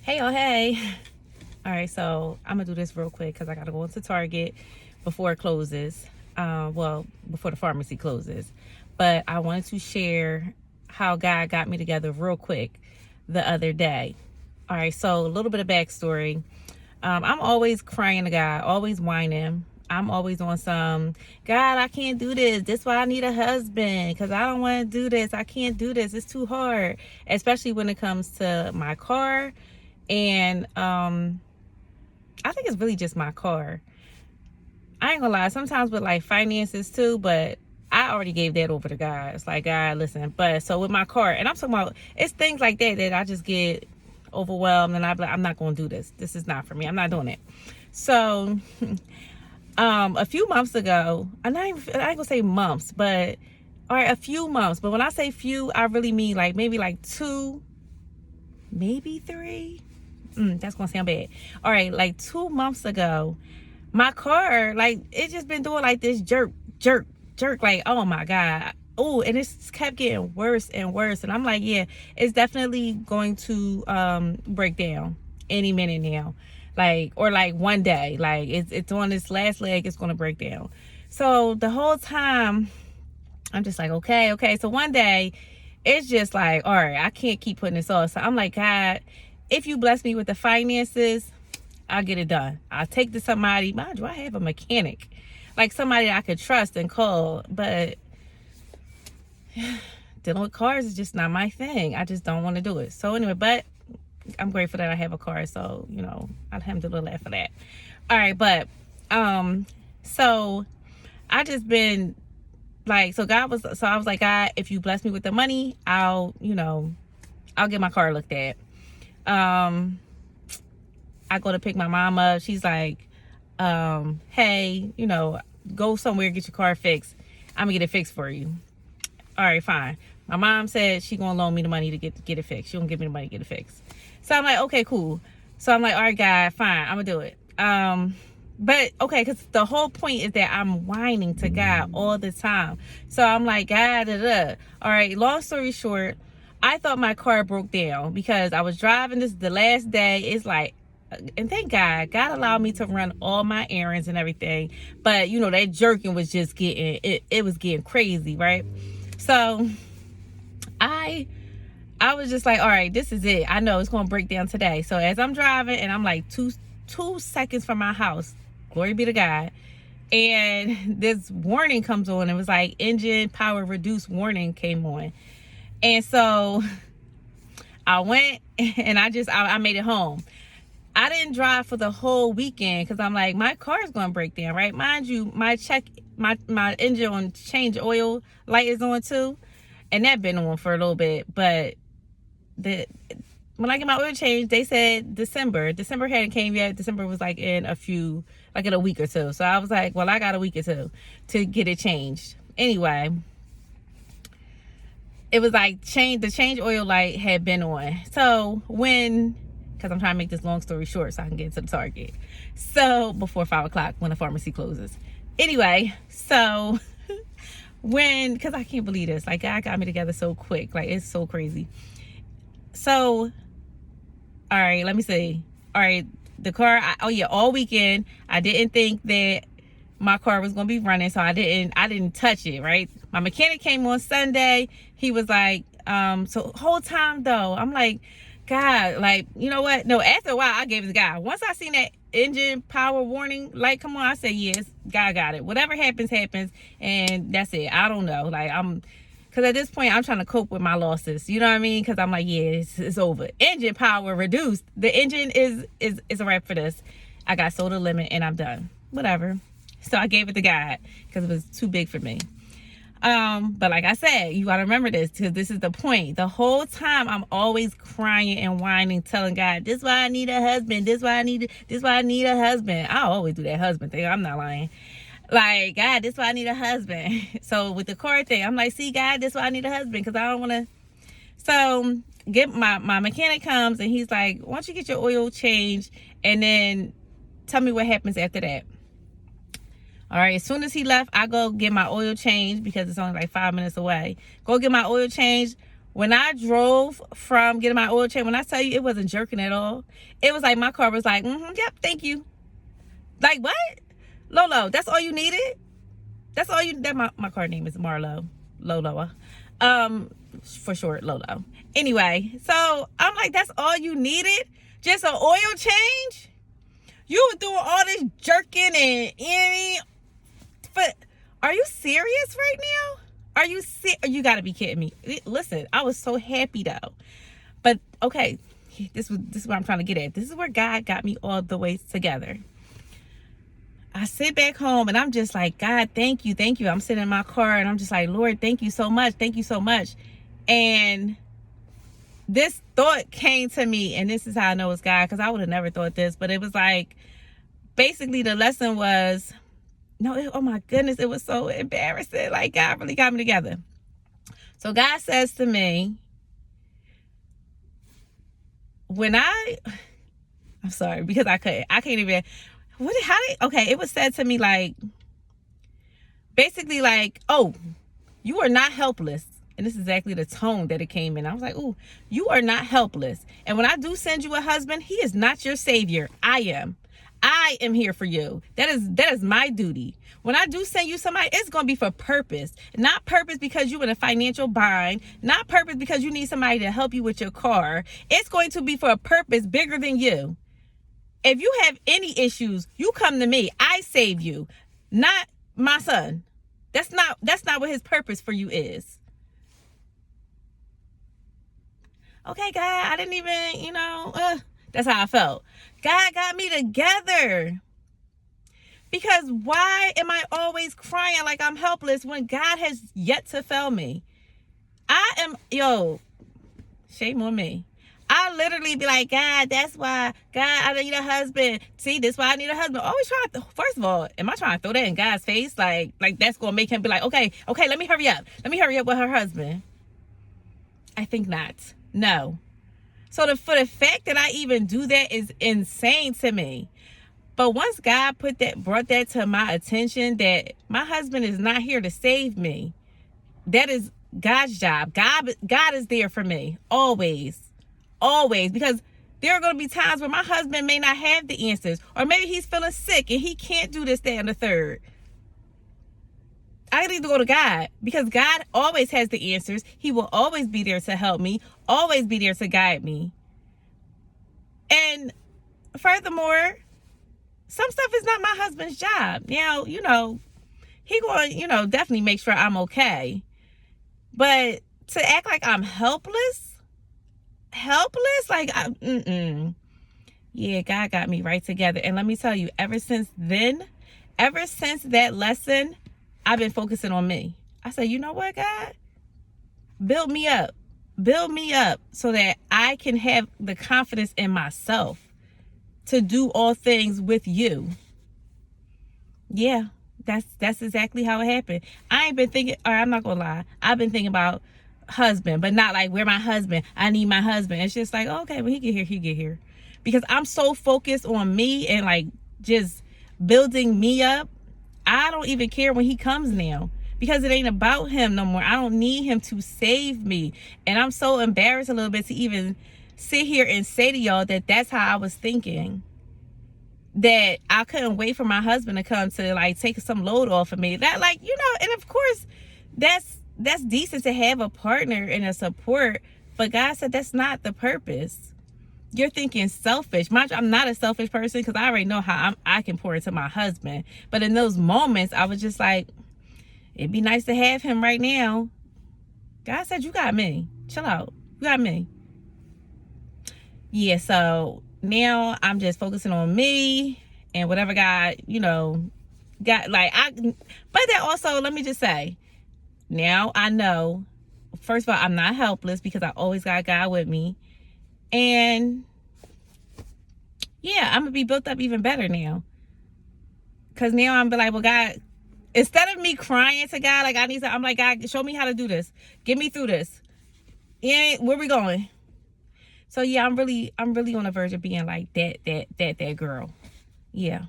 Hey, oh, hey. All right, so I'm going to do this real quick because I got to go into Target before it closes. Before the pharmacy closes. But I wanted to share how God got me together real quick the other day. All right, so a little bit of backstory. I'm always crying to God, always whining. I'm always on some, God, I can't do this. This is why I need a husband because I don't want to do this. I can't do this. It's too hard, especially when it comes to my car. And I think it's really just my car. I ain't gonna lie, sometimes with like finances too, but I already gave that over to God. It's like, God, listen. But so with my car, and I'm talking about, it's things like that that I just get overwhelmed and I'm like, I'm not gonna do this. This is not for me. I'm not doing it. So a few months ago, I ain't gonna say months, but all right, a few months. But when I say few, I really mean like maybe like 2, maybe 3. That's gonna sound bad. All right, like 2 months ago, my car, like, it just been doing like this jerk, like, oh my God. Oh, and it's kept getting worse and worse. And I'm like, yeah, it's definitely going to break down any minute now. Like, or like one day, like it's on its last leg, it's gonna break down. So the whole time I'm just like, okay. So one day it's just like, all right, I can't keep putting this off. So I'm like, God, if you bless me with the finances, I'll get it done. I'll take to somebody. Mind you, I have a mechanic, like somebody I could trust and call. But dealing with cars is just not my thing. I just don't want to do it. So anyway, but I'm grateful that I have a car. So, alhamdulillah for that. All right, but so I just been like, so I was like, God, if you bless me with the money, I'll get my car looked at. I go to pick my mom up. She's like, hey, go somewhere, get your car fixed. I'm gonna get it fixed for you. All right, fine. My mom said she gonna loan me the money to get it fixed. She gonna give me the money to get it fixed. So I'm like, okay, cool. So I'm like, all right, God, fine, I'm gonna do it. But okay, because the whole point is that I'm whining to God all the time. So I'm like, God, all right, long story short, I thought my car broke down because I was driving this the last day. It's like, and thank God allowed me to run all my errands and everything. But that jerking was just it was getting crazy, right? So I was just like, all right, this is it. I know it's gonna break down today. So as I'm driving and I'm like two seconds from my house, glory be to God, and this warning comes on. It was like engine power reduced warning came on. And so I went and I made it home. I didn't drive for the whole weekend because I'm like, my car is going to break down, right? Mind you, my engine on change oil light is on too. And that been on for a little bit. But when I get my oil change, they said December. December hadn't came yet. December was like in a week or two. So I was like, well, I got a week or two to get it changed. Anyway, it was like the change oil light had been on. So because I'm trying to make this long story short so I can get to the Target. So before 5 o'clock when the pharmacy closes. Anyway, so because I can't believe this, like, God got me together so quick. Like, it's so crazy. So, all right, let me see. All right, the car, all weekend, I didn't think that my car was going to be running, so I didn't touch it, right? My mechanic came on Sunday. He was like, so whole time though, I'm like, God, like, you know what? No, after a while, I gave it to God. Once I seen that engine power warning light come on, I said, yes, God got it. Whatever happens, and that's it. I don't know. Like, because at this point, I'm trying to cope with my losses. You know what I mean? Because I'm like, yeah, it's over. Engine power reduced. The engine is a wrap for this. I got sold a limit, and I'm done. Whatever. So I gave it to God because it was too big for me. But like I said, you got to remember this because this is the point. The whole time I'm always crying and whining, telling God, this is why I need a husband. This is why I need a husband. I always do that husband thing. I'm not lying. Like, God, this is why I need a husband. So with the car thing, I'm like, see, God, this is why I need a husband because I don't want to. So get my mechanic comes and he's like, why don't you get your oil changed and then tell me what happens after that. All right, as soon as he left, I go get my oil changed because it's only like 5 minutes away. Go get my oil changed. When I drove from getting my oil change, when I tell you it wasn't jerking at all, it was like my car was like, yep, thank you. Like, what? Lolo, that's all you needed? That's all you, that my car name is Marlo. Lolo. For short, Lolo. Anyway, so I'm like, that's all you needed? Just an oil change? You were doing all this jerking and but are you serious right now? Are you you gotta be kidding me. Listen, I was so happy though. But okay, this is what I'm trying to get at. This is where God got me all the way together. I sit back home and I'm just like, God, thank you, thank you. I'm sitting in my car and I'm just like, Lord, thank you so much, thank you so much. And this thought came to me, and this is how I know it's God, because I would have never thought this, but it was like, basically the lesson was, oh my goodness, it was so embarrassing. Like, God really got me together. So God says to me, I'm sorry, because I can't even, okay, it was said to me like, basically like, oh, you are not helpless. And this is exactly the tone that it came in. I was like, ooh, you are not helpless. And when I do send you a husband, he is not your savior. I am here for you. That is my duty. When I do send you somebody, it's going to be for purpose. Not purpose because you're in a financial bind. Not purpose because you need somebody to help you with your car. It's going to be for a purpose bigger than you. If you have any issues, you come to me. I save you, not my son. That's not what his purpose for you is. Okay, God, I didn't even, that's how I felt. God got me together. Because why am I always crying like I'm helpless when God has yet to fail me? Shame on me. I literally be like, God, that's why, God, I need a husband. See, this is why I need a husband. Always first of all, am I trying to throw that in God's face? Like that's going to make him be like, okay, let me hurry up. Let me hurry up with her husband. I think not. No. So for the fact that I even do that is insane to me. But once God brought that to my attention, that my husband is not here to save me, that is God's job. God is there for me always, because there are going to be times where my husband may not have the answers, or maybe he's feeling sick and he can't do this, that, and the third. I need to go to God, because God always has the answers. He will always be there to help me, always be there to guide me. And furthermore, some stuff is not my husband's job. Now, he going, definitely make sure I'm okay. But to act like I'm helpless, like, yeah, God got me right together. And let me tell you, ever since that lesson, I've been focusing on me. I said, you know what, God? Build me up so that I can have the confidence in myself to do all things with you. Yeah, that's exactly how it happened. I ain't been thinking, or I'm not gonna lie, I've been thinking about husband, but not like, where my husband? I need my husband. It's just like, okay, when he get here. Because I'm so focused on me and like just building me up, I don't even care when he comes now. Because it ain't about him no more. I don't need him to save me. And I'm so embarrassed a little bit to even sit here and say to y'all that that's how I was thinking. That I couldn't wait for my husband to come to like take some load off of me. That and of course that's decent to have a partner and a support. But God said that's not the purpose. You're thinking selfish. Mind you, I'm not a selfish person, because I already know how I can pour into my husband. But in those moments, I was just like, it'd be nice to have him right now. God said, you got me. Chill out. You got me. Yeah, so now I'm just focusing on me and whatever God, but that also, let me just say, now I know, first of all, I'm not helpless because I always got God with me. And yeah, I'm going to be built up even better now. Because now I'm like, well, God, instead of me crying to God, like I'm like, God, show me how to do this. Get me through this. And where we going? So yeah, I'm really on the verge of being like that girl. Yeah,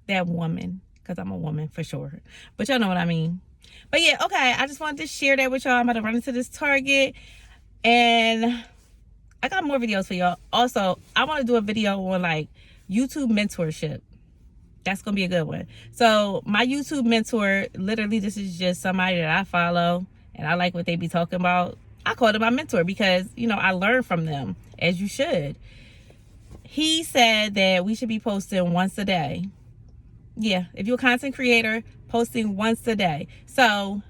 that woman. Because I'm a woman for sure. But y'all know what I mean. But yeah, okay, I just wanted to share that with y'all. I'm about to run into this Target. And I got more videos for y'all. Also, I want to do a video on like YouTube mentorship. That's going to be a good one. So my YouTube mentor, literally this is just somebody that I follow and I like what they be talking about. I call them my mentor because, you know, I learn from them, as you should. He said that we should be posting once a day. Yeah, if you're a content creator, posting once a day. So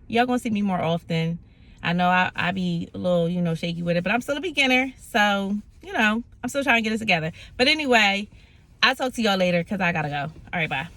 y'all gonna see me more often. I know I be a little, you know, shaky with it, but I'm still a beginner. So, you know, I'm still trying to get it together. But anyway, I'll talk to y'all later because I gotta go. All right, bye.